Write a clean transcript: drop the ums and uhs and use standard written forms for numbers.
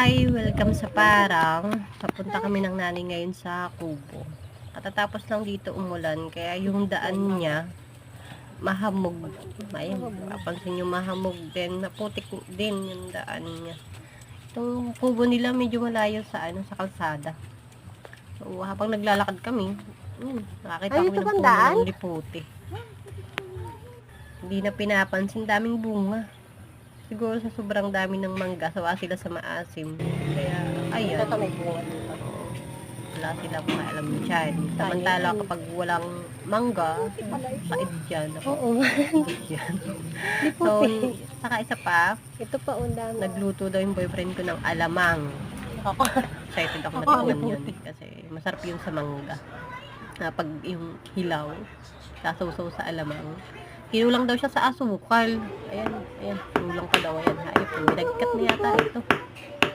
Hi, welcome sa Parang. Papunta kami ng nanay ngayon sa Kubo. Katatapos lang dito umulan, kaya yung daan niya mahamog. Ayan, napansin nyo mahamog din, naputik din yung daan niya. Itong kubo nila medyo malayo sa sa kalsada. So, habang naglalakad kami, nakakita kami ng puno ng liputi. Hindi na pinapansin, daming bunga. Siguro sa sobrang dami ng mangga, sawa sila sa maasim. Kaya, ayan. Ito may bunga dito. Wala silang alam dyan. Samantala kapag walang mangga, said dyan. Oo. Dyan. So, saka isa pa, Ito pa undang. nagluto daw yung boyfriend ko ng alamang. Ako. Excited ako na tingnan yun. Kasi masarap yun sa mangga. Pag yung hilaw, sasusaw sa alamang. Kinulang daw siya sa asukal. Ayan, ayan. Kinulang pa daw. Ayan, hayop. Binagkat na yata ito.